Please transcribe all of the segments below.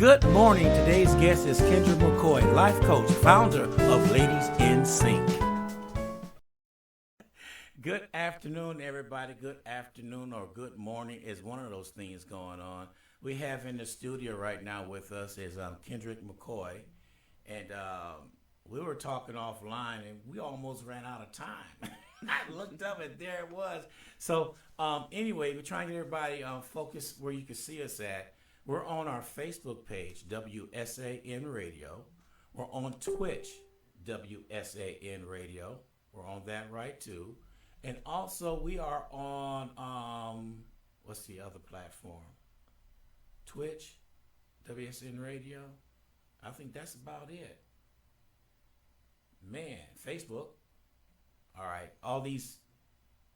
Good morning. Today's guest is Kendra McCoy, life coach, founder of Ladies in Sync. Good afternoon, everybody. Good afternoon or good morning is one of those things going on. We have in the studio right now with us is Kendra McCoy, and we were talking offline, and we almost ran out of time. I looked up, and there it was. So anyway, we're trying to get everybody focused where you can see us at. We're on our Facebook page, WSAN Radio. We're on Twitch, WSAN Radio. We're on that right too. And also we are on, what's the other platform? Twitch, WSN Radio. I think that's about it. Man, Facebook. All right, all these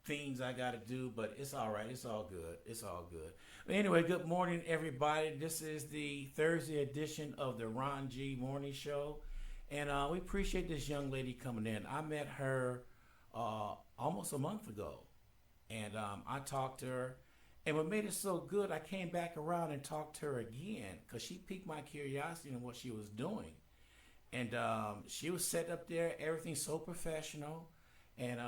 things I got to do, but it's all right. It's all good. It's all good. But anyway, good morning, everybody. This is the Thursday edition of the Ron G Morning Show, and we appreciate this young lady coming in. I met her almost a month ago, and I talked to her, and what made it so good, I came back around and talked to her again because she piqued my curiosity in what she was doing, and she was set up there, everything so professional. And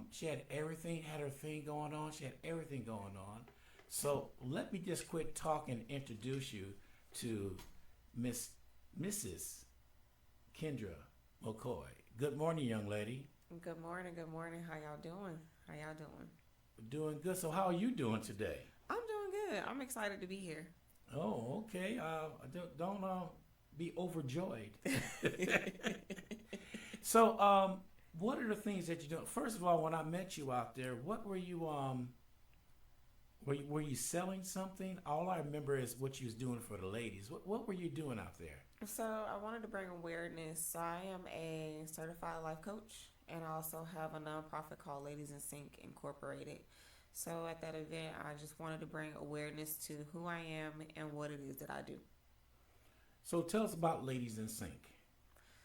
she had everything, had her thing going on. She had everything going on. So let me just quit talking and introduce you to Mrs. Kendra McCoy. Good morning, young lady. Good morning. Good morning. How y'all doing? How y'all doing? Doing good. So how are you doing today? I'm doing good. I'm excited to be here. Oh, okay. Don't be overjoyed. So, what are the things that you're doing? First of all, when I met you out there, what were you were you selling something? All I remember is what you was doing for the ladies. What were you doing out there? So I wanted to bring awareness. So I am a certified life coach, and I also have a nonprofit called Ladies in Sync Incorporated. So at that event, I just wanted to bring awareness to who I am and what it is that I do. So tell us about Ladies in Sync.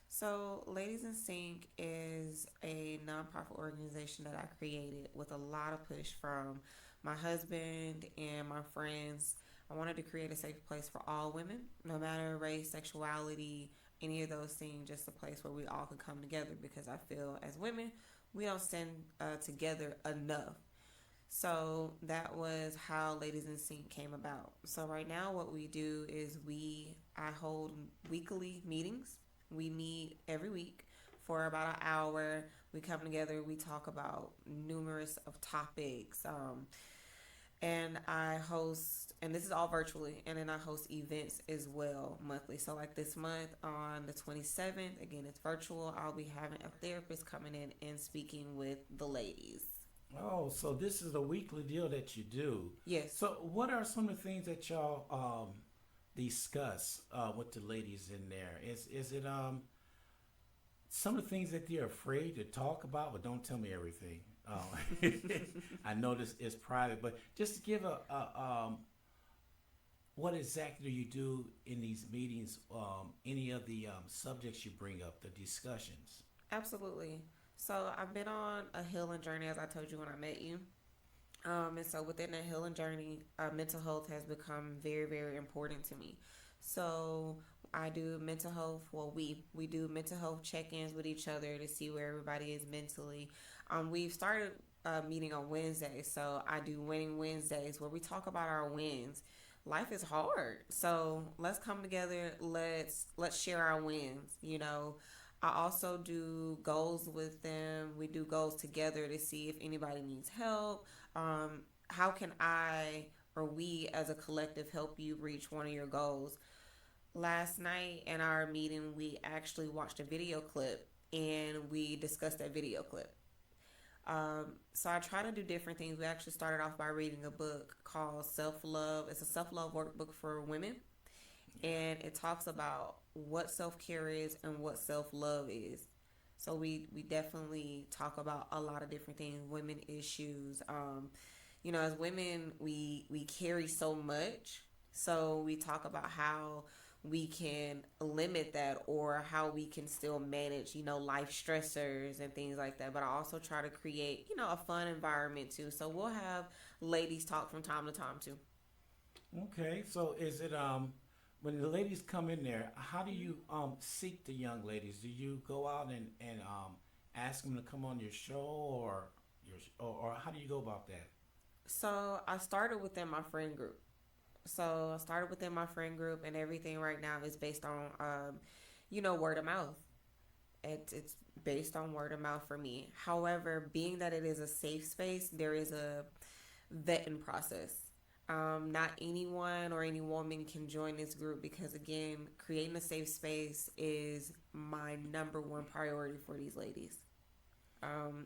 So, Ladies in Sync is a nonprofit organization that I created with a lot of push from my husband and my friends. I wanted to create a safe place for all women, no matter race, sexuality, any of those things, just a place where we all could come together because I feel as women, we don't stand together enough. So that was how Ladies in Sync came about. So right now what we do is I hold weekly meetings. We meet every week for about an hour. We come together. We talk about numerous of topics. And I host, and this is all virtually, and then I host events as well monthly. So like this month on the 27th, again, it's virtual. I'll be having a therapist coming in and speaking with the ladies. Oh, so this is a weekly deal that you do. Yes. So what are some of the things that y'all discuss with the ladies in there? Is it some of the things that they're afraid to talk about? But don't tell me everything. I know this is private, but just to give a what exactly do you do in these meetings? Any of the subjects you bring up, the discussions? Absolutely. So I've been on a healing journey, as I told you when I met you. And so within that healing journey, mental health has become very, very important to me. So I do mental health. Well, we do mental health check-ins with each other to see where everybody is mentally. We've started meeting on Wednesdays. So I do Winning Wednesdays where we talk about our wins. Life is hard. So let's come together. Let's share our wins, you know. I also do goals with them. We do goals together to see if anybody needs help. How can I or we as a collective help you reach one of your goals? Last night in our meeting, we actually watched a video clip and we discussed that video clip. So I try to do different things. We actually started off by reading a book called Self-Love. It's a self-love workbook for women. And it talks about what self-care is and what self-love is. So we definitely talk about a lot of different things, women issues. You know, as women, we carry so much. So we talk about how we can limit that or how we can still manage, you know, life stressors and things like that. But I also try to create, you know, a fun environment too. So we'll have ladies talk from time to time too. Okay. So is it when the ladies come in there, how do you seek the young ladies? Do you go out and ask them to come on your show, or how do you go about that? So I started within my friend group. So I started within my friend group, and everything right now is based on, word of mouth. It's based on word of mouth for me. However, being that it is a safe space, there is a vetting process. Not anyone or any woman can join this group because, again, creating a safe space is my number one priority for these ladies.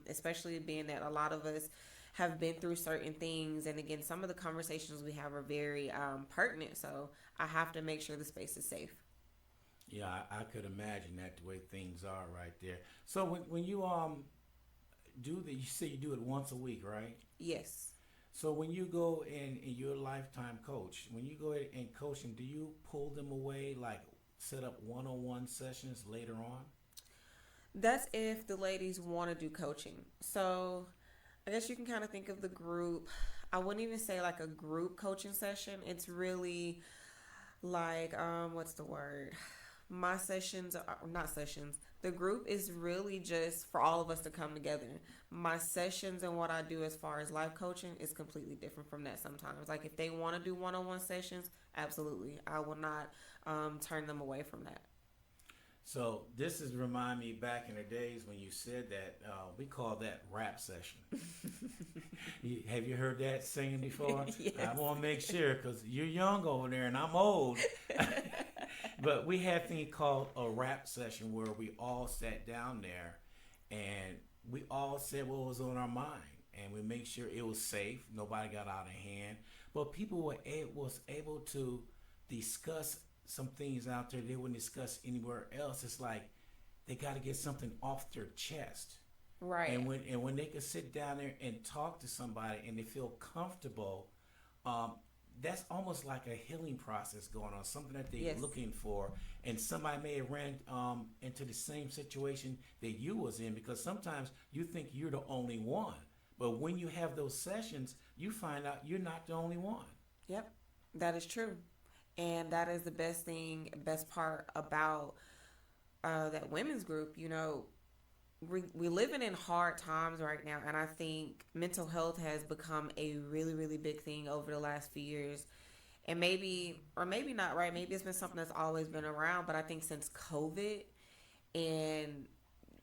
Especially being that a lot of us have been through certain things. And again, some of the conversations we have are very pertinent. So I have to make sure the space is safe. Yeah, I could imagine that the way things are right there. So when you do that, you say you do it once a week, right? Yes. So when you go and you're a lifetime coach, when you go in coaching, do you pull them away, like set up one-on-one sessions later on? That's if the ladies want to do coaching. So I guess you can kind of think of the group. I wouldn't even say like a group coaching session. It's really like, what's the word? My sessions are not sessions. The group is really just for all of us to come together. My sessions and what I do as far as life coaching is completely different from that sometimes. Like if they want to do one-on-one sessions, absolutely. I will not turn them away from that. So this is remind me back in the days when you said that we call that rap session. Have you heard that singing before? Yes. I want to make sure because you're young over there and I'm old. But we had a thing called a rap session where we all sat down there and we all said what was on our mind and we make sure it was safe. Nobody got out of hand, but people was able to discuss some things out there they wouldn't discuss anywhere else. It's like they got to get something off their chest. Right. And when they can sit down there and talk to somebody and they feel comfortable, um, that's almost like a healing process going on, something that they're Yes. looking for. And somebody may have ran into the same situation that you was in because sometimes you think you're the only one. But when you have those sessions, you find out you're not the only one. Yep. That is true. And that is the best thing, best part about that women's group. We living in hard times right now, and I think mental health has become a really, really big thing over the last few years. And maybe, or maybe not, right? Maybe it's been something that's always been around, but I think since COVID, and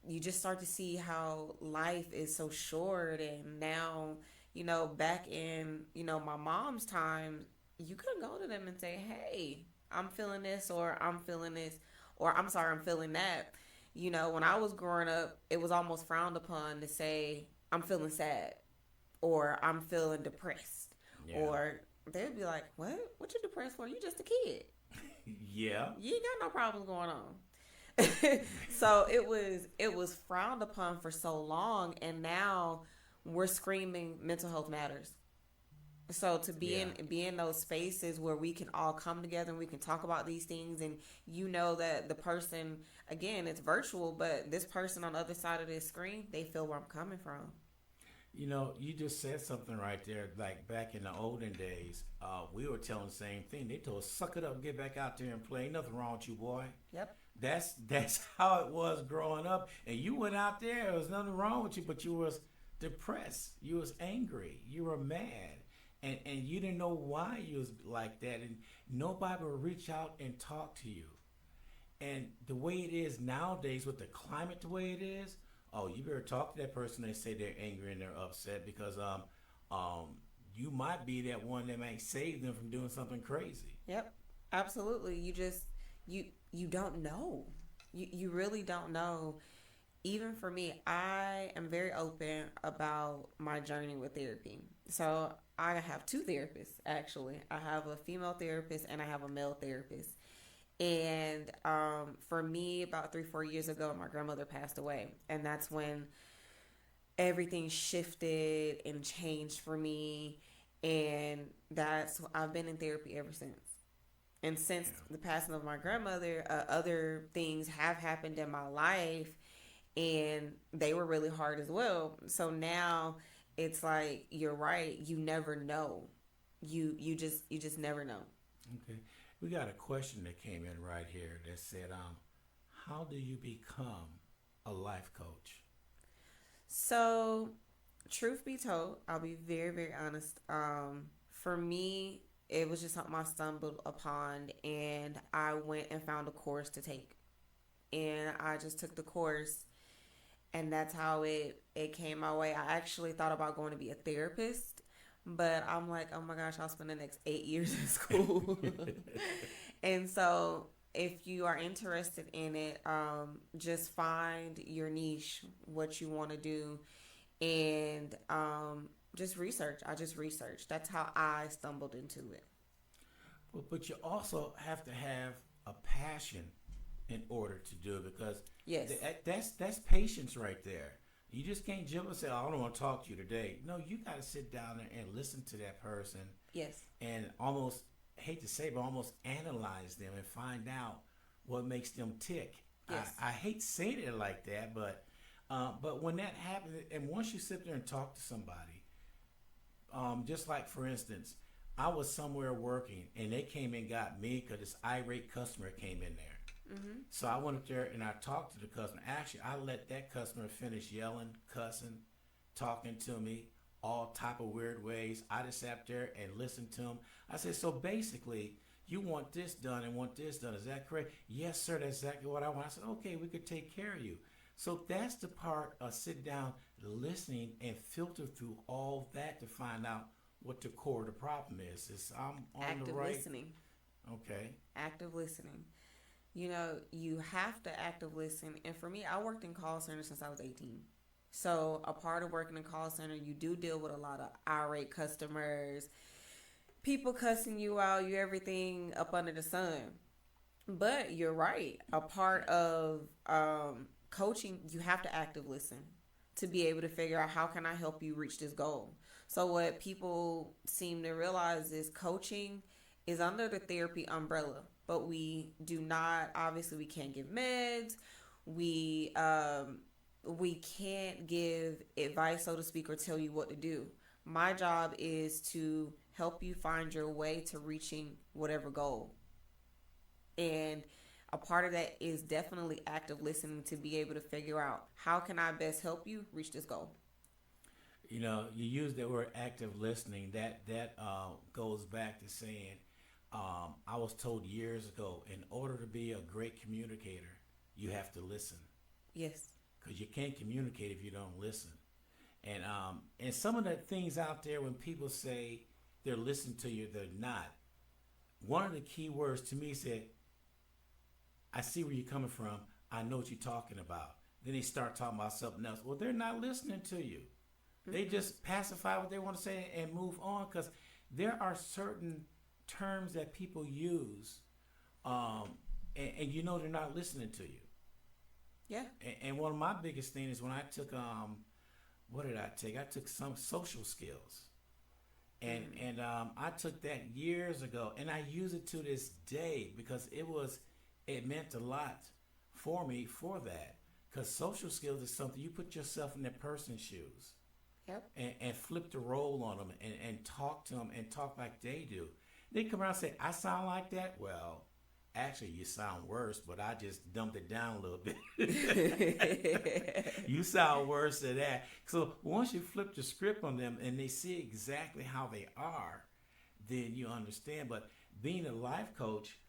you just start to see how life is so short. And now, back in, my mom's time, you couldn't go to them and say, hey, I'm feeling this, or I'm feeling this, or I'm sorry, I'm feeling that. When I was growing up, it was almost frowned upon to say, I'm feeling sad, or I'm feeling depressed. Yeah. Or they'd be like, what you depressed for? You just a kid. Yeah. You ain't got no problems going on. So it was frowned upon for so long, and now we're screaming mental health matters. So to be Yeah. in those spaces where we can all come together and we can talk about these things, and that the person, again, it's virtual, but this person on the other side of this screen, they feel where I'm coming from. You just said something right there. Like back in the olden days, we were telling the same thing. They told us, "Suck it up, get back out there and play. Ain't nothing wrong with you, boy." Yep. That's how it was growing up. And you went out there. There was nothing wrong with you, but you was depressed. You was angry. You were mad, and you didn't know why you was like that. And nobody would reach out and talk to you. And the way it is nowadays with the climate, the way it is, oh, you better talk to that person. They say they're angry and they're upset because you might be that one that might save them from doing something crazy. Yep. Absolutely. You don't know. You really don't know. Even for me, I am very open about my journey with therapy. So I have two therapists, actually. I have a female therapist and I have a male therapist. And for me, about 3-4 years ago, my grandmother passed away. And that's when everything shifted and changed for me. And I've been in therapy ever since. And since the passing of my grandmother, other things have happened in my life, and they were really hard as well. So now it's like, you're right. You never know. You just never know. Okay. We got a question that came in right here that said, how do you become a life coach? So, truth be told, I'll be very, very honest. For me, it was just something I stumbled upon, and I went and found a course to take. And I just took the course, and that's how it came my way. I actually thought about going to be a therapist, but I'm like, oh my gosh, I'll spend the next 8 years in school. And so, if you are interested in it, just find your niche, what you want to do, and just research. I just researched. That's how I stumbled into it. But you also have to have a passion in order to do it because Yes. that's patience right there. You just can't jump and say, "Oh, I don't want to talk to you today." No, you got to sit down there and listen to that person Yes. and almost hate to say, but almost analyze them and find out what makes them tick. Yes. I hate saying it like that, but when that happens, and once you sit there and talk to somebody, just like for instance, I was somewhere working and they came and got me because this irate customer came in there. So I went up there and I talked to the customer. Actually, I let that customer finish yelling, cussing, talking to me all type of weird ways. I just sat there and listened to him. I said, so basically, you want this done and want this done. Is that correct? Yes, sir. That's exactly what I want. I said, okay, we could take care of you. So that's the part of sit down, listening, and filter through all that to find out what the core of the problem is. Is I'm on Active the right. listening. Okay. Active listening. You know, you have to active listen. And for me, I worked in call center since I was 18. So a part of working in call center, you do deal with a lot of irate customers, people cussing you out, you everything up under the sun. But you're right. A part of coaching, you have to active listen to be able to figure out how can I help you reach this goal. So what people seem to realize is coaching is under the therapy umbrella, but we do not. Obviously, we can't give meds. We we can't give advice, so to speak, or tell you what to do. My job is to help you find your way to reaching whatever goal. And a part of that is definitely active listening to be able to figure out how can I best help you reach this goal. You know, you use the word active listening. That goes back to saying, I was told years ago, in order to be a great communicator, you have to listen Yes. because you can't communicate if you don't listen. And some of the things out there when people say they're listening to you, they're not. One of the key words to me said, "I see where you're coming from. I know what you're talking about." Then they start talking about something else. Well, they're not listening to you. They just pacify what they want to say and move on because there are certain terms that people use, and you know they're not listening to you. Yeah. And one of my biggest things is when I took what did I take? I took some social skills, and I took that years ago, and I use it to this day because it meant a lot for me for that because social skills is something you put yourself in that person's shoes Yep. and flip the role on them and talk to them and talk like they do. They come around and say, "I sound like that." Well, actually, you sound worse, but I just dumped it down a little bit. You sound worse than that. So once you flip the script on them and they see exactly how they are, then you understand. But being a life coach,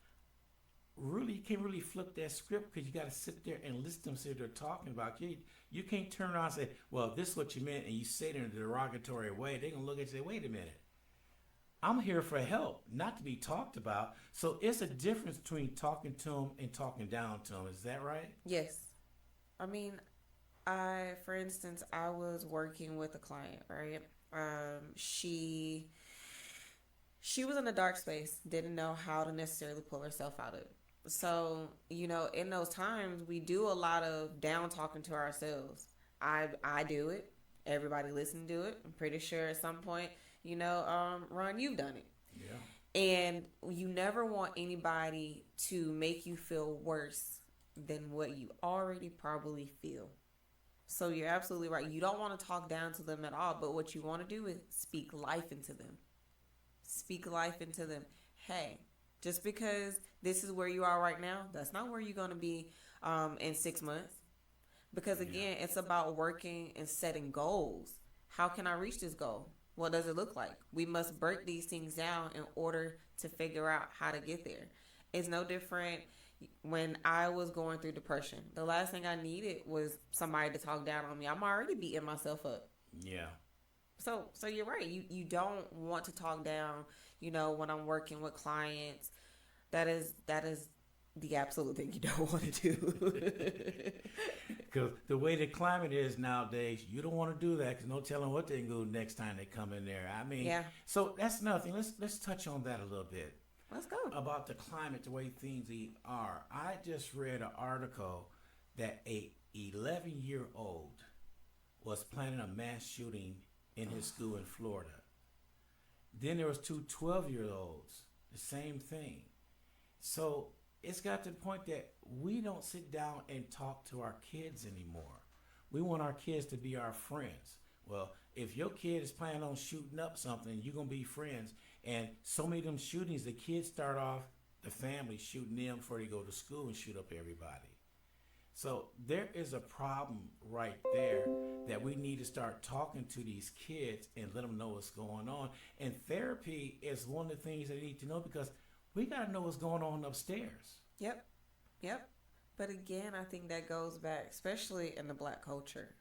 really, you can't really flip that script because you got to sit there and listen to them see what they're talking about. You can't turn around and say, "Well, this is what you meant," and you say it in a derogatory way. They're going to look at you and say, "Wait a minute. I'm here for help, not to be talked about." So it's a difference between talking to them and talking down to them. Is that right? Yes. I mean, for instance, I was working with a client, right? She was in a dark space, didn't know how to necessarily pull herself out of it. So, in those times, we do a lot of down talking to ourselves. I do it. Everybody listen to it. I'm pretty sure at some point, Ron, you've done it. Yeah. And you never want anybody to make you feel worse than what you already probably feel. So you're absolutely right. You don't want to talk down to them at all, but what you want to do is speak life into them. Speak life into them. Hey, Just because this is where you are right now, that's not where you're going to be in 6 months. Because Yeah. again, it's about working and setting goals. How can I reach this goal? What does it look like? We must break these things down in order to figure out how to get there. It's no different when I was going through depression. The last thing I needed was somebody to talk down on me. I'm already beating myself up. Yeah. So you're right. You don't want to talk down, when I'm working with clients. That is the absolute thing you don't want to do. Because the way the climate is nowadays, you don't want to do that because no telling what they can do next time they come in there. I mean, Yeah. so that's nothing. Let's touch on that a little bit Let's go. about the climate, the way things are. I just read an article that a 11-year-old was planning a mass shooting in his school in Florida. Then there was two 12-year-olds, the same thing. So it's got to the point that we don't sit down and talk to our kids anymore. We want our kids to be our friends. Well, if your kid is planning on shooting up something, you're going to be friends. And so many of them shootings, the kids start off, the family shooting them before they go to school and shoot up everybody. So there is a problem right there that we need to start talking to these kids and let them know what's going on. And therapy is one of the things they need to know because we got to know what's going on upstairs. Yep. Yep. But again, I think that goes back, especially in the black culture.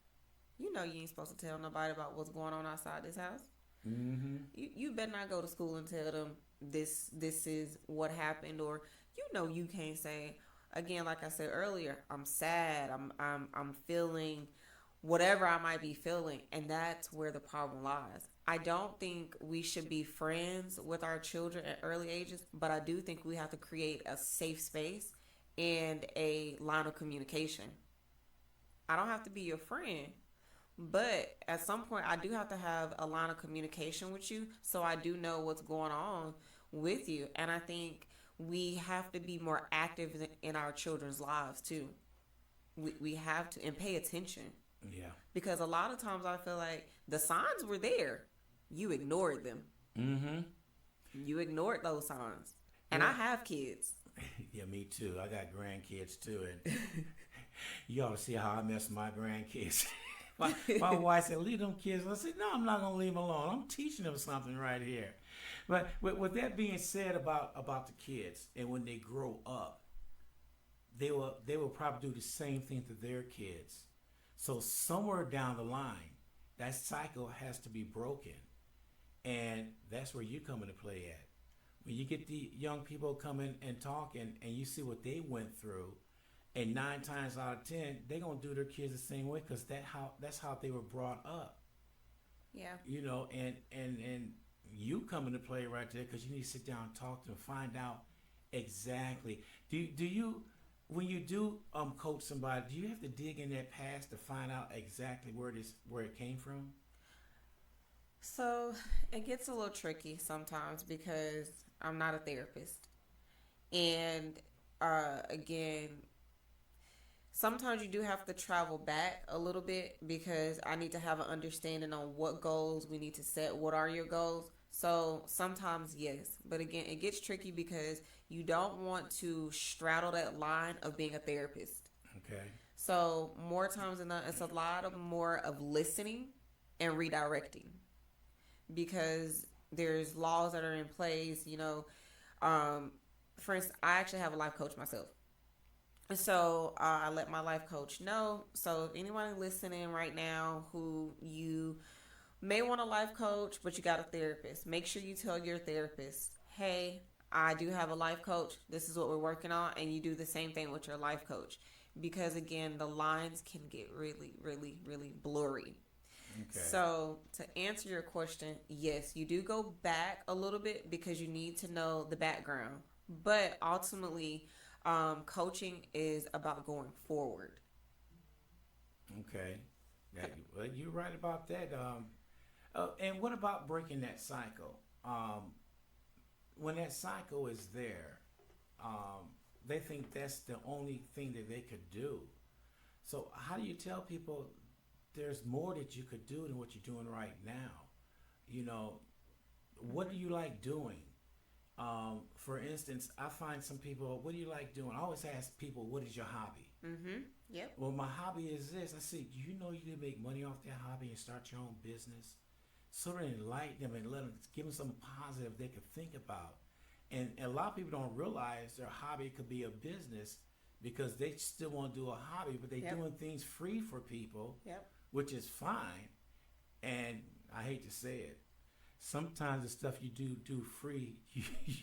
You ain't supposed to tell nobody about what's going on outside this house. Mm-hmm. You better not go to school and tell them this is what happened, or you can't say, again, like I said earlier, I'm sad, I'm feeling whatever I might be feeling, and that's where the problem lies. I don't think we should be friends with our children at early ages, but I do think we have to create a safe space and a line of communication. I don't have to be your friend, but at some point I do have to have a line of communication with you so I do know what's going on with you. And I think we have to be more active in our children's lives too. We have to, and pay attention, Yeah. because a lot of times I feel like the signs were there. You ignored them. Mm-hmm. You ignored those signs. And Yeah. I have kids. Yeah, me too. I got grandkids too, and you ought to see how I mess with my grandkids. my wife said, "Leave them kids." I said, "No, I'm not gonna leave them alone. I'm teaching them something right here." But with that being said about the kids, and when they grow up, they will probably do the same thing to their kids. So somewhere down the line, that cycle has to be broken, and that's where you come into play at. When you get the young people coming and talking, and you see what they went through, and 9 times out of 10, they're gonna do their kids the same way because that's how they were brought up. Yeah. And you come into play right there because you need to sit down and talk to them, find out exactly. Do you when you do coach somebody, do you have to dig in that past to find out exactly where it came from? So it gets a little tricky sometimes because I'm not a therapist. And again, sometimes you do have to travel back a little bit because I need to have an understanding on what goals we need to set. What are your goals? So sometimes, yes. But again, it gets tricky because you don't want to straddle that line of being a therapist. Okay. So more times than not, it's a lot of more of listening and redirecting, because there's laws that are in place. For instance, I actually have a life coach myself. And so I let my life coach know. So if anyone listening right now who you may want a life coach, but you got a therapist, make sure you tell your therapist, hey, I do have a life coach. This is what we're working on. And you do the same thing with your life coach. Because again, the lines can get really, really, really blurry. Okay. So to answer your question, yes, you do go back a little bit because you need to know the background. But ultimately, coaching is about going forward. Okay. Well, you're right about that. And what about breaking that cycle? When that cycle is there, they think that's the only thing that they could do. So how do you tell people there's more that you could do than what you're doing right now? What do you like doing? For instance, I find some people, what do you like doing? I always ask people, what is your hobby? Mm-hmm. Yep. Well, my hobby is this. I said, you know, you can make money off that hobby and start your own business. Sort of enlighten them and let them, give them something positive they could think about. And a lot of people don't realize their hobby could be a business because they still want to do a hobby, but they're Yep. doing things free for people, Yep. which is fine. And I hate to say it, sometimes the stuff you do free,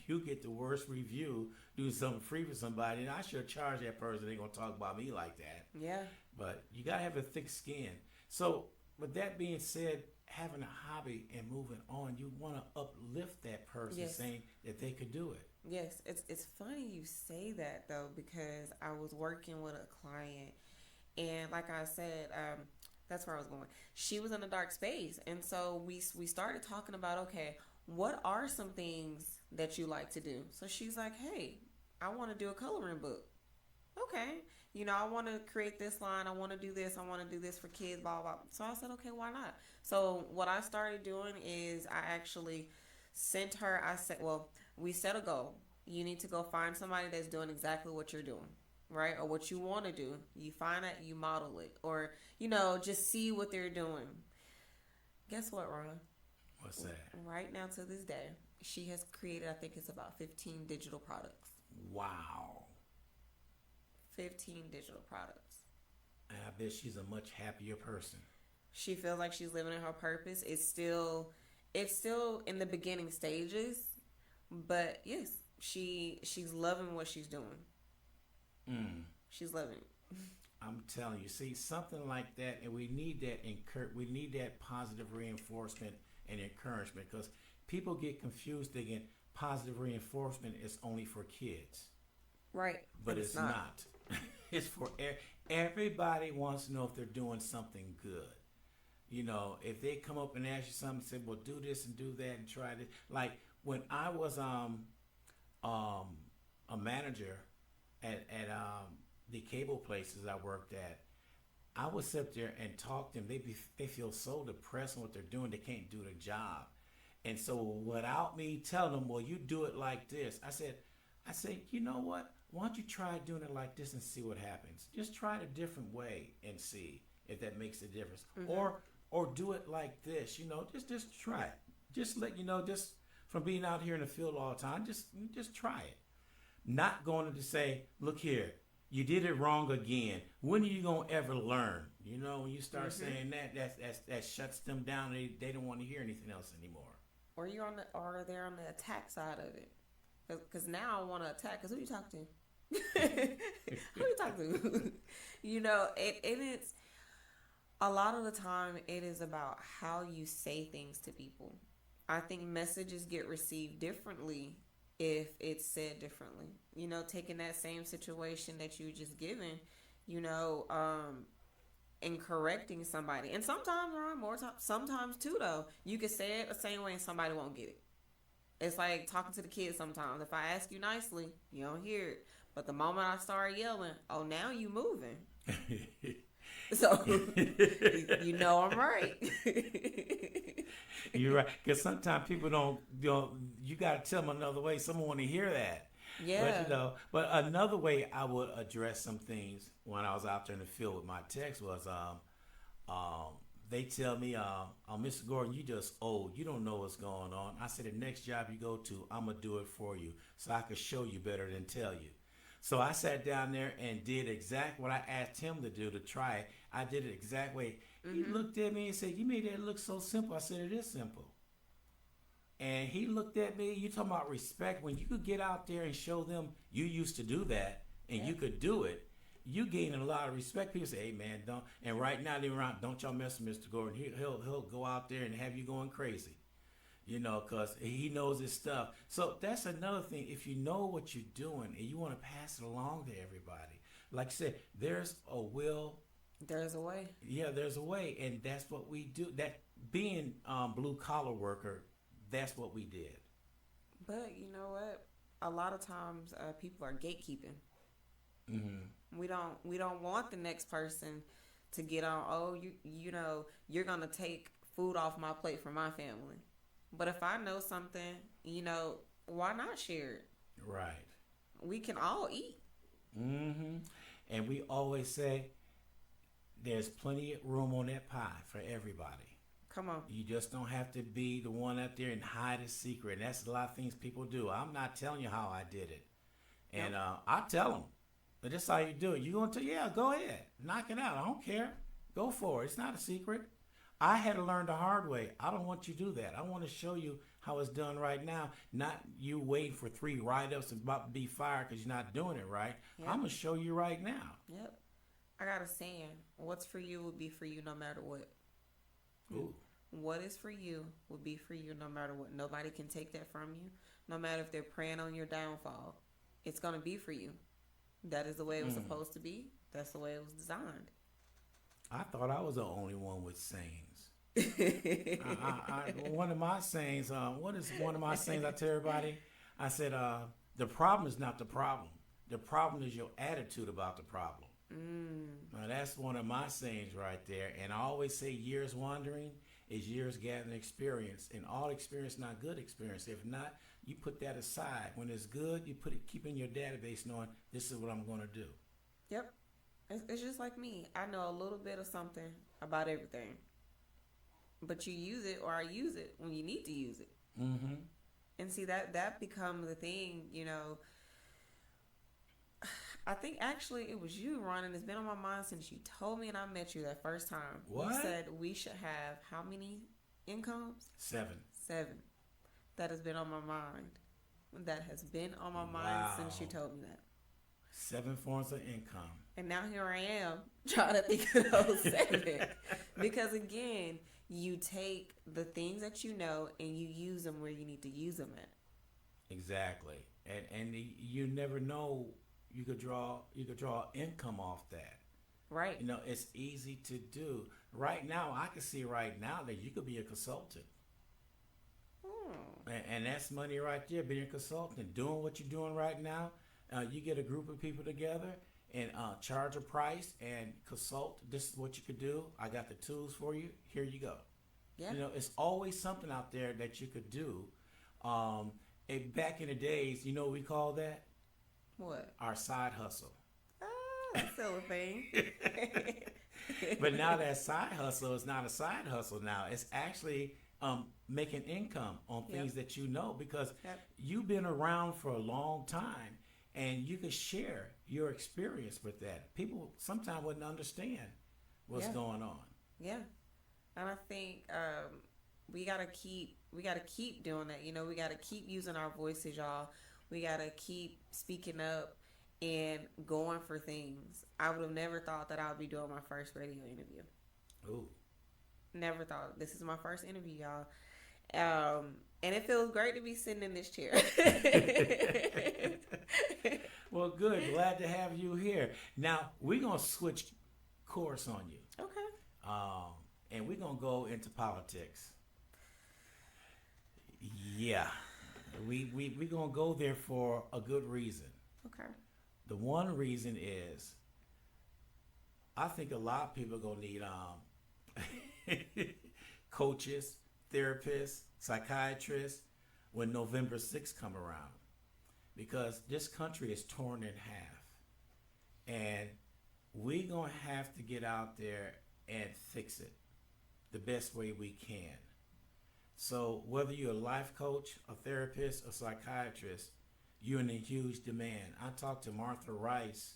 you get the worst review. Do something free for somebody, and I should charge that person. They're gonna talk about me like that. Yeah. But you gotta have a thick skin. So, with that being said, having a hobby and moving on, you want to uplift that person, Yes. saying that they could do it. Yes. It's funny you say that though, because I was working with a client, and like I said, that's where I was going. She was in a dark space, and so we started talking about, okay, what are some things that you like to do? So she's like, hey, I want to do a coloring book. Okay, I want to create this line. I want to do this. I want to do this for kids. Blah blah. So I said, okay, why not? So what I started doing is I actually sent her. I said, well, we set a goal. You need to go find somebody that's doing exactly what you're doing, right? Or what you want to do. You find it, you model it, or just see what they're doing. Guess what, Ron? What's that? Right now to this day, she has created, I think it's about 15 digital products. Wow. 15 digital products. And I bet she's a much happier person. She feels like she's living in her purpose. It's still in the beginning stages, but yes, she's loving what she's doing. She's loving it. I'm telling you, see something like that, and we need that. We need that positive reinforcement and encouragement, because people get confused thinking positive reinforcement is only for kids, Right. but it's not. It's for everybody. Wants to know if they're doing something good. If they come up and ask you something, say, "Well, do this and do that and try this." Like when I was a manager at the cable places I worked at, I would sit there and talk to them. They feel so depressed on what they're doing, they can't do the job. And so without me telling them, well, you do it like this, I said, you know what? Why don't you try doing it like this and see what happens? Just try it a different way and see if that makes a difference. Mm-hmm. Or do it like this, just try it. Just let just from being out here in the field all the time, just try it. Not going to say, look here, you did it wrong again. When are you gonna ever learn? When you start saying that shuts them down. They don't want to hear anything else anymore. Or they're on the attack side of it. Because now I want to attack. Because who you talk to? Who you talk to? It's a lot of the time it is about how you say things to people. I think messages get received differently if it's said differently. Taking that same situation that you just given, and correcting somebody. And sometimes, or more times, sometimes too, though, you can say it the same way and somebody won't get it. It's like talking to the kids sometimes. If I ask you nicely, you don't hear it. But the moment I start yelling, oh, now you moving. So, I'm right. You're right. Because sometimes people don't, you got to tell them another way. Someone want to hear that. Yeah. But another way I would address some things when I was out there in the field with my text was, they tell me, Mr. Gordon, you just old. You don't know what's going on. I said, the next job you go to, I'm going to do it for you so I can show you better than tell you. So I sat down there and did exact what I asked him to do to try it. I did it exact way. He looked at me and said, you made that look so simple. I said, it is simple. And he looked at me, you talking about respect. When you could get out there and show them you used to do that and you could do it, you gain a lot of respect. People say, hey man, don't. And right now they're around, don't y'all mess with Mr. Gordon. He'll go out there and have you going crazy. Because he knows his stuff. So that's another thing. If you know what you're doing and you want to pass it along to everybody, like I said, there's a will. There's a way. Yeah, there's a way. And that's what we do. That being blue collar worker, that's what we did. But you know what? A lot of times people are gatekeeping. Mm-hmm. We don't want the next person to get on, oh, you're gonna take food off my plate for my family. But if I know something, why not share it? Right. We can all eat. Mm-hmm. And we always say there's plenty of room on that pie for everybody. Come on. You just don't have to be the one out there and hide a secret. And that's a lot of things people do. I'm not telling you how I did it. And Yep. I tell them, but that's how you do it. You going to, yeah, go ahead. Knock it out. I don't care. Go for it. It's not a secret. I had to learn the hard way. I don't want you to do that. I want to show you how it's done right now. Not you waiting for 3 write-ups and about to be fired because you're not doing it right. Yep. I'm going to show you right now. Yep. I got a saying. What's for you will be for you no matter what. Ooh. What is for you will be for you no matter what. Nobody can take that from you. No matter if they're preying on your downfall. It's going to be for you. That is the way it was supposed to be. That's the way it was designed. I thought I was the only one with sayings. One of my sayings, what is one of my sayings I tell everybody? I said, the problem is not the problem. The problem is your attitude about the problem. Now, that's one of my sayings right there. And I always say years wandering is years gathering experience. And all experience not good experience. If not, you put that aside. When it's good, you keep in your database knowing this is what I'm going to do. Yep. It's just like me. I know a little bit of something about everything. But you use it, or I use it when you need to use it. Mm-hmm. And see, that becomes the thing, you know. I think actually it was you, Ron, and it's been on my mind since you told me and I met you that first time. What? You said we should have how many incomes? 7. 7. That has been on my mind. That has been on my mind since you told me that. 7 forms of income. And now here I am trying to think of those 7. Because again, you take the things that you know and you use them where you need to use them at. Exactly. And you never know, you could draw income off that. Right. You know, it's easy to do. Right now, I can see right now that you could be a consultant. And that's money right there, being a consultant, doing what you're doing right now. You get a group of people together and charge a price and consult. This is what you could do. I got the tools for you. Here you go. Yeah. You know, it's always something out there that you could do. And back in the days, you know what we call that? What? Our side hustle. That's still a thing. But now that side hustle is not a side hustle now. It's actually making income on things that you know, because you've been around for a long time and you can share your experience with that. People sometimes wouldn't understand what's going on. Yeah. And I think we gotta keep doing that. You know, we gotta keep using our voices, y'all. We gotta keep speaking up and going for things. I would have never thought that I would be doing my first radio interview. Ooh. Never thought. This is my first interview, y'all. And it feels great to be sitting in this chair. Well, good. Glad to have you here. Now, we're going to switch course on you. Okay. And we're going to go into politics. Yeah. We're going to go there for a good reason. Okay. The one reason is I think a lot of people are going to need coaches, therapists, psychiatrists when November 6th come around, because this country is torn in half and we're going to have to get out there and fix it the best way we can. So whether you're a life coach, a therapist, a psychiatrist, you're in a huge demand. I talked to Martha Rice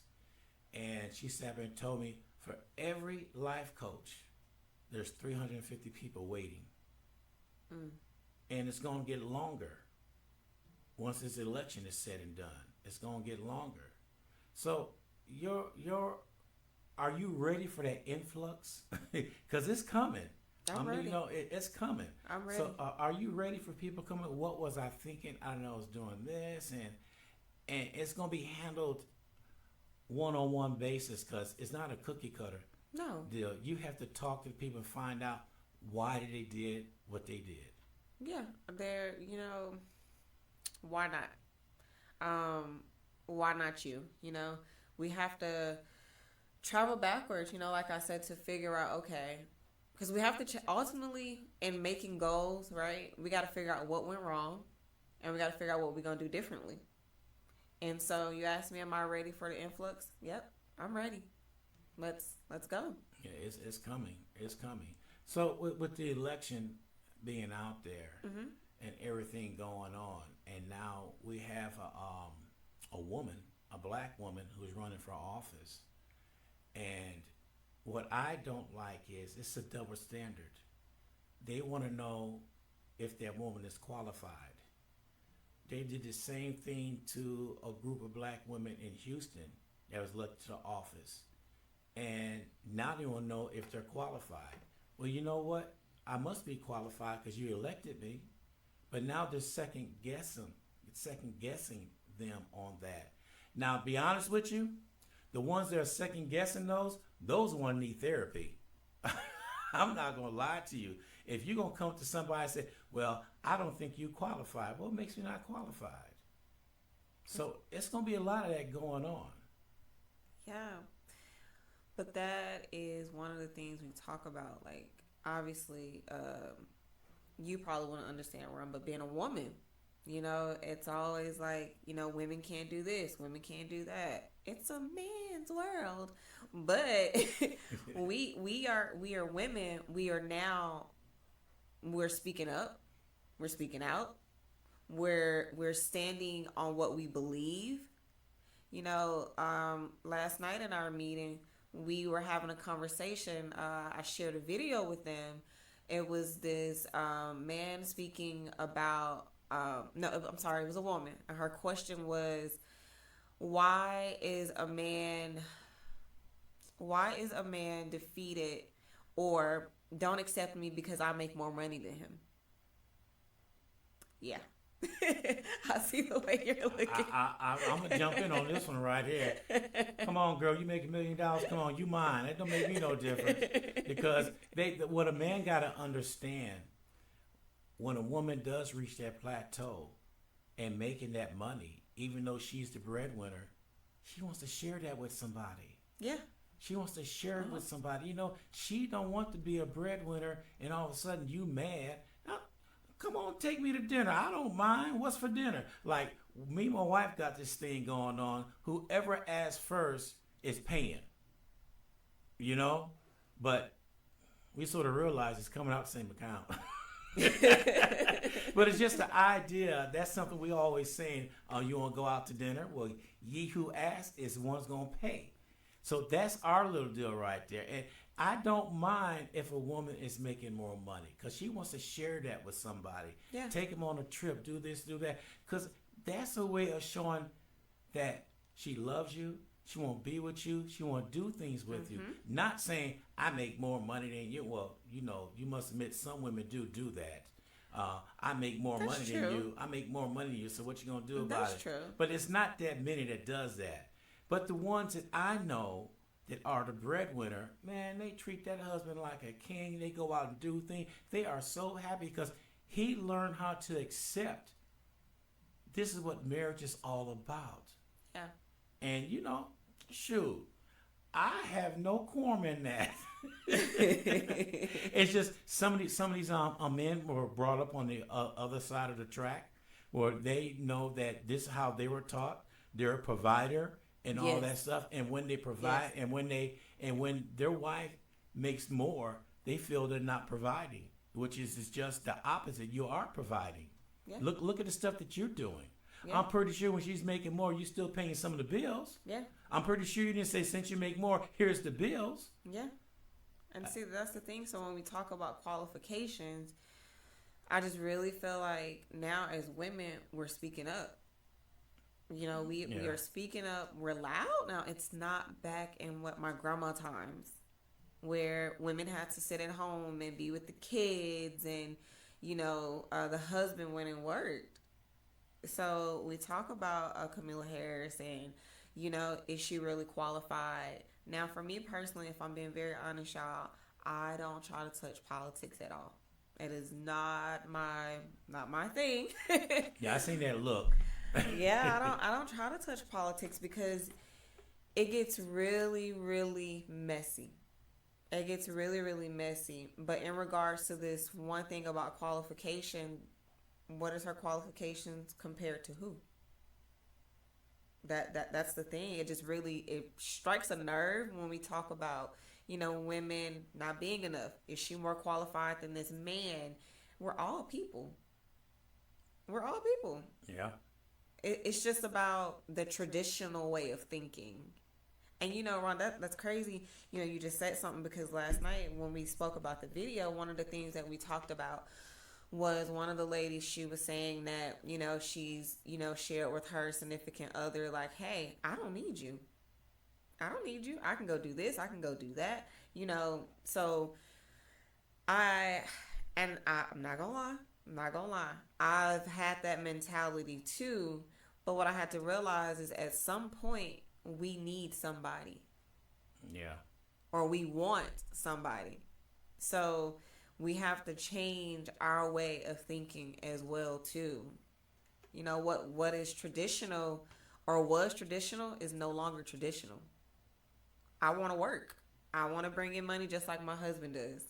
and she sat there and told me for every life coach, there's 350 people waiting. And it's going to get longer once this election is said and done. It's going to get longer. So are you ready for that influx? Because it's coming. I'm ready. You know, it's coming. I'm ready. So are you ready for people coming? What was I thinking? I know I was doing this. And it's going to be handled one-on-one basis, because it's not a cookie cutter deal. You have to talk to people and find out why they did what they did. Yeah, they're, you know, why not? Why not you? You know, we have to travel backwards, you know, like I said, to figure out, okay, because we have to ultimately, in making goals, right, we got to figure out what went wrong and we got to figure out what we're gonna do differently. And so you asked me, am I ready for the influx? Yep, I'm ready. Let's go. Yeah, it's coming. It's coming. So with the election being out there Hmm. and everything going on, and now we have a woman, a black woman who's running for office, and what I don't like is it's a double standard. They want to know if that woman is qualified. They did the same thing to a group of black women in Houston that was elected to office. And now they want to know if they're qualified. Well, you know what? I must be qualified because you elected me. But now they're second guessing them on that. Now, be honest with you, the ones that are second guessing those ones need therapy. I'm not gonna lie to you. If you're gonna come to somebody and say, "Well, I don't think you qualified," what makes you not qualified? So it's gonna be a lot of that going on. Yeah, but that is one of the things we talk about. Like, obviously, you probably wouldn't understand, Ron, but being a woman, it's always like, women can't do this, women can't do that. It's a man's world, but we are women. We're speaking up, we're speaking out, we're standing on what we believe. Last night in our meeting, we were having a conversation. I shared a video with them. It was this man speaking about, no, I'm sorry, it was a woman. And her question was, why is a man, defeated or don't accept me because I make more money than him? Yeah. I see the way you're looking. I'm gonna jump in on this one right here. Come on, girl, you make $1 million. Come on, you mine. That don't make me no difference because what a man got to understand when a woman does reach that plateau and making that money, even though she's the breadwinner, she wants to share that with somebody. Yeah. She wants to share it with somebody. She don't want to be a breadwinner and all of a sudden you mad. Come on, take me to dinner. I don't mind. What's for dinner? Like, me and my wife got this thing going on. Whoever asks first is paying. But we sort of realize it's coming out the same account. But it's just the idea. That's something we always saying. You want to go out to dinner? Well, ye who ask is the one's going to pay. So that's our little deal right there. And I don't mind if a woman is making more money because she wants to share that with somebody. Yeah. Take them on a trip, do this, do that. Because that's a way of showing that she loves you. She want to be with you. She want to do things with you. Not saying, I make more money than you. Well, you must admit some women do that. I make more money than you. I make more money than you. So what you going to do about it? That's true. But it's not that many that does that. But the ones that I know that are the breadwinner, man, they treat that husband like a king. They go out and do things. They are so happy because he learned how to accept this is what marriage is all about. Yeah. And shoot, I have no qualm in that. It's just some of these men were brought up on the other side of the track where they know that this is how they were taught. They're a provider and all that stuff. And when they provide and when their wife makes more, they feel they're not providing, which is just the opposite. You are providing. Yeah. Look at the stuff that you're doing. Yeah. I'm pretty sure when she's making more, you're still paying some of the bills. Yeah. I'm pretty sure you didn't say, since you make more, here's the bills. Yeah. And see, that's the thing. So when we talk about qualifications, I just really feel like now as women, we're speaking up. We are speaking up. We're loud now. It's not back in what my grandma times where women had to sit at home and be with the kids and, the husband went and worked. So we talk about Camilla Harris and, is she really qualified? Now, for me personally, if I'm being very honest, y'all, I don't try to touch politics at all. It is not my thing. Yeah, I seen that look. Yeah, I don't try to touch politics because it gets really, really messy. It gets really, really messy. But in regards to this one thing about qualification, What is her qualifications compared to who? That's the thing. It just really it strikes a nerve when we talk about, women not being enough. Is she more qualified than this man? We're all people. We're all people. Yeah. It's just about the traditional way of thinking. And Ron, that's crazy. You just said something because last night when we spoke about the video, one of the things that we talked about was one of the ladies, she was saying that, she's, shared with her significant other, like, hey, I don't need you. I don't need you. I can go do this. I can go do that. So I'm not gonna lie. I'm not gonna lie. I've had that mentality too. But what I had to realize is at some point we need somebody. Yeah. Or we want somebody. So we have to change our way of thinking as well too. What is traditional or was traditional is no longer traditional. I want to work. I want to bring in money just like my husband does.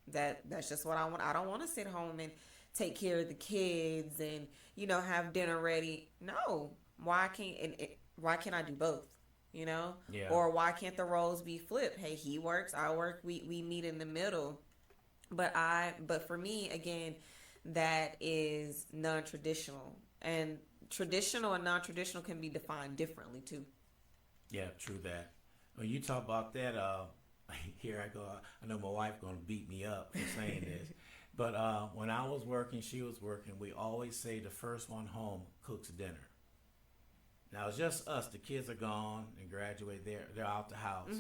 That's just what I want. I don't want to sit home and take care of the kids and have dinner ready. No. Why can't I do both? Yeah. Or why can't the roles be flipped? Hey, he works, I work, we meet in the middle. But for me, again, that is non-traditional. And traditional and non-traditional can be defined differently too. Yeah, true that. When you talk about that, here I go. I know my wife gonna beat me up for saying this, but when I was working, she was working. We always say the first one home cooks dinner. Now it's just us. The kids are gone and graduate. They're out the house,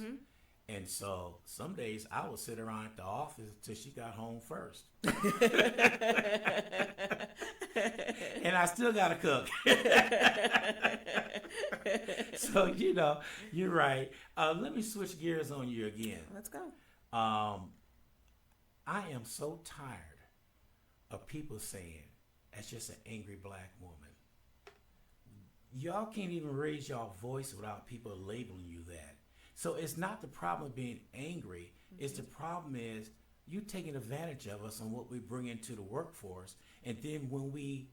and so some days I would sit around at the office till she got home first, and I still gotta cook. So you're right. Let me switch gears on you again. Let's go. I am so tired of people saying that's just an angry black woman. Y'all can't even raise y'all voice without people labeling you that. So it's not the problem of being angry. It's the problem is you taking advantage of us on what we bring into the workforce. And then when we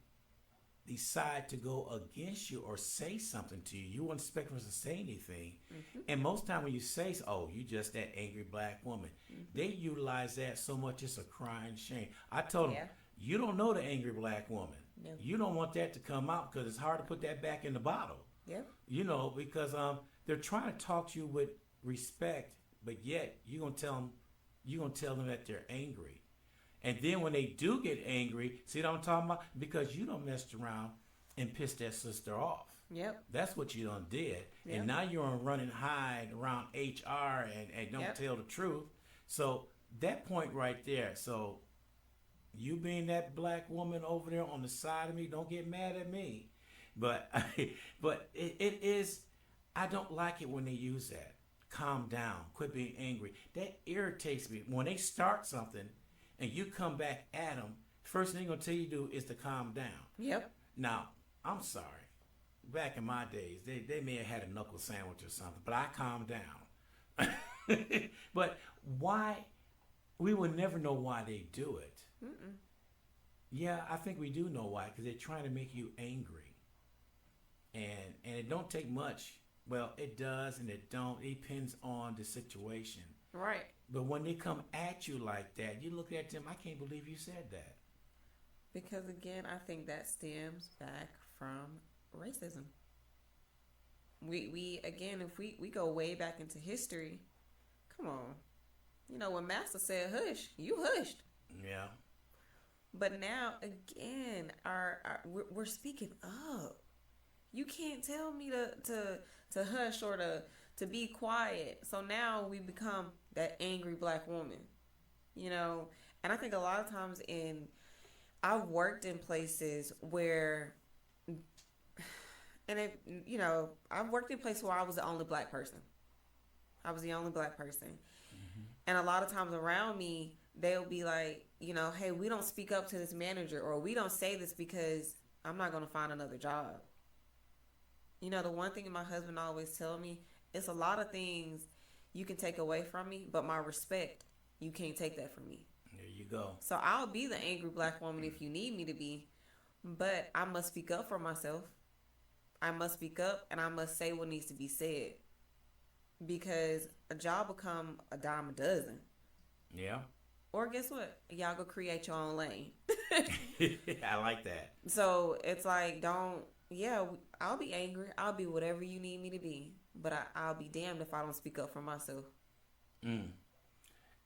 decide to go against you or say something to you, you won't expect us to say anything. And most time when you say, oh, you just that angry black woman, they utilize that so much it's a crying shame. I told them, you don't know the angry black woman. No. You don't want that to come out because it's hard to put that back in the bottle. Yep. Because they're trying to talk to you with respect, but yet you're gonna tell them that they're angry. And then when they do get angry, see what I'm talking about? Because you done messed around and pissed that sister off. Yep. That's what you done did. Yep. And now you're on running hide around HR and don't tell the truth. So that point right there. So you being that black woman over there on the side of me, don't get mad at me. But it is, I don't like it when they use that. Calm down. Quit being angry. That irritates me. When they start something and you come back at them, first thing they're going to tell you to do is to calm down. Yep. Now, I'm sorry. Back in my days, they may have had a knuckle sandwich or something, but I calmed down. But why? We will never know why they do it. Mm-mm. Yeah, I think we do know why, because they're trying to make you angry. And it don't take much. Well, it does and it don't. It depends on the situation. Right. But when they come at you like that, you look at them, I can't believe you said that. Because again, I think that stems back from racism. We again, if we go way back into history, come on. When Master said hush, you hushed. Yeah. But now, again, we're speaking up. You can't tell me to hush or to be quiet. So now we become that angry black woman, And I think a lot of times I've worked in places where, I've worked in places where I was the only black person. I was the only black person. Mm-hmm. And a lot of times around me, they'll be like, hey, we don't speak up to this manager, or we don't say this because I'm not going to find another job. The one thing my husband always tell me, it's a lot of things you can take away from me, but my respect, you can't take that from me. There you go. So I'll be the angry black woman if you need me to be, But I must speak up for myself. I must speak up and I must say what needs to be said. Because a job will come a dime a dozen. Yeah. Or guess what? Y'all go create your own lane. I like that. So it's like, I'll be angry. I'll be whatever you need me to be. But I'll be damned if I don't speak up for myself. Mm.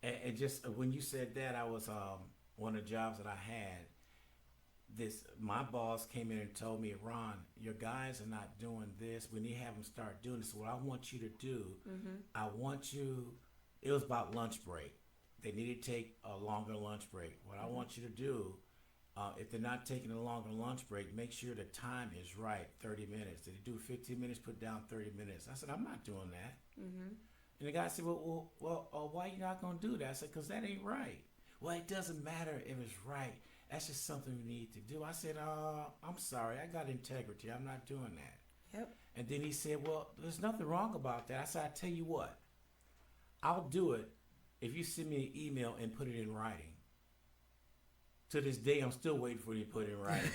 And just when you said that, I was one of the jobs that I had. My boss came in and told me, Ron, your guys are not doing this. We need to have them start doing this. What I want you to do, it was about lunch break. They needed to take a longer lunch break. What I want you to do, if they're not taking a longer lunch break, make sure the time is right, 30 minutes. If they do 15 minutes, put down 30 minutes. I said, I'm not doing that. Mm-hmm. And the guy said, well, why you not going to do that? I said, because that ain't right. Well, it doesn't matter if it's right. That's just something we need to do. I said, I'm sorry. I got integrity. I'm not doing that. Yep. And then he said, well, there's nothing wrong about that. I said, I tell you what, I'll do it if you send me an email and put it in writing. To this day, I'm still waiting for you to put it in writing.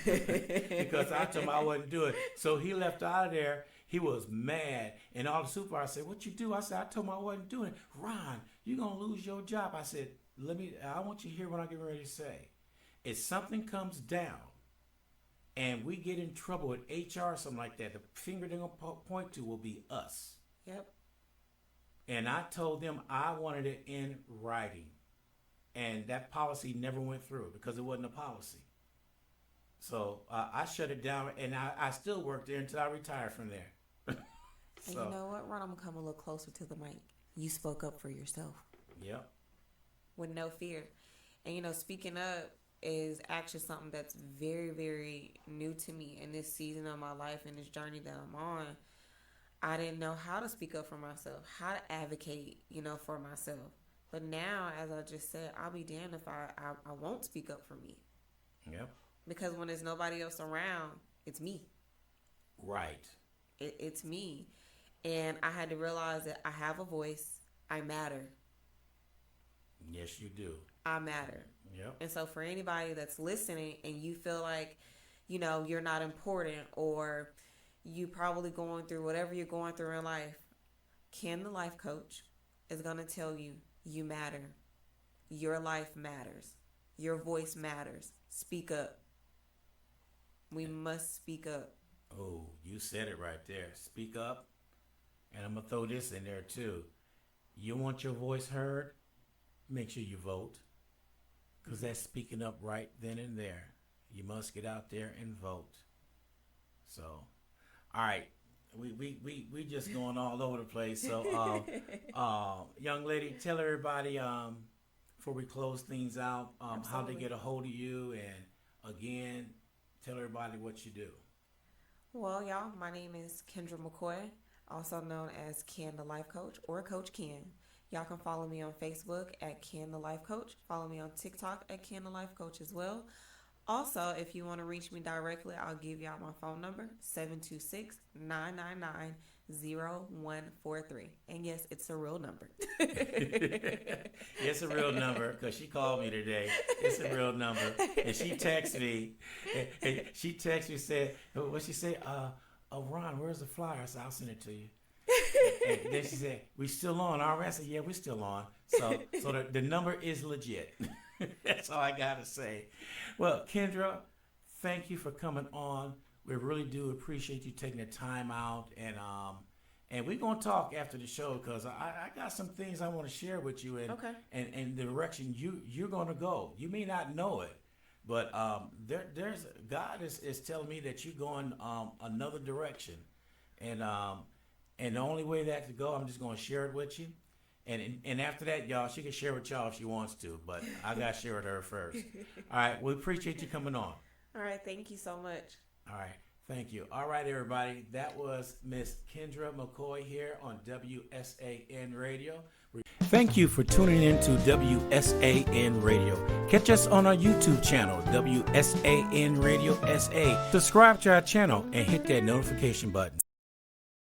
Because I told him I wouldn't do it. So he left out of there. He was mad. And all the supervisors said, what you do? I said, I told him I wasn't doing it. Ron, you're going to lose your job. I said, I want you to hear what I'm getting ready to say. If something comes down and we get in trouble with HR or something like that, the finger they're going to point to will be us. Yep. And I told them I wanted it in writing. And that policy never went through because it wasn't a policy. So I shut it down, and I still worked there until I retired from there. So, and you know what, Ron? I'm going to come a little closer to the mic. You spoke up for yourself. Yep. With no fear. And, speaking up is actually something that's very, very new to me in this season of my life and this journey that I'm on. I didn't know how to speak up for myself, how to advocate, for myself. But now, as I just said, I'll be damned if I won't speak up for me. Yep. Because when there's nobody else around, it's me. Right. It's me. And I had to realize that I have a voice. I matter. Yes, you do. I matter. Yep. And so for anybody that's listening and you feel like, you're not important or you probably going through whatever you're going through in life, Ken the life coach is going to tell you, you matter. Your life matters. Your voice matters. Speak up. We must speak up. Oh, you said it right there. Speak up. And I'm going to throw this in there too. You want your voice heard? Make sure you vote. Because that's speaking up right then and there. You must get out there and vote. So, all right. We just going all over the place. So, young lady, tell everybody before we close things out how they get a hold of you, and again, tell everybody what you do. Well, y'all, my name is Kendra McCoy, also known as Ken the Life Coach or Coach Ken. Y'all can follow me on Facebook at Ken the Life Coach. Follow me on TikTok at Ken the Life Coach as well. Also, if you want to reach me directly, I'll give y'all my phone number, 726-999-0143. And yes, it's a real number. It's a real number because she called me today. It's a real number. And she texted me. And she texted me, said, what she say? Ron, where's the flyer? I said, I'll send it to you. And then she said, we still on? All right. I said, yeah, we're still on. So the number is legit. That's all I got to say. Well, Kendra, thank you for coming on. We really do appreciate you taking the time out. And we're going to talk after the show because I got some things I want to share with you and the direction you're going to go. You may not know it, but there's God is telling me that you're going another direction. And the only way that to go, I'm just going to share it with you. And after that, y'all, she can share with y'all if she wants to, but I got to share with her first. All right. We appreciate you coming on. All right. Thank you so much. All right. Thank you. All right, everybody. That was Miss Kendra McCoy here on WSAN Radio. Thank you for tuning in to WSAN Radio. Catch us on our YouTube channel, WSAN Radio SA. Subscribe to our channel and hit that notification button.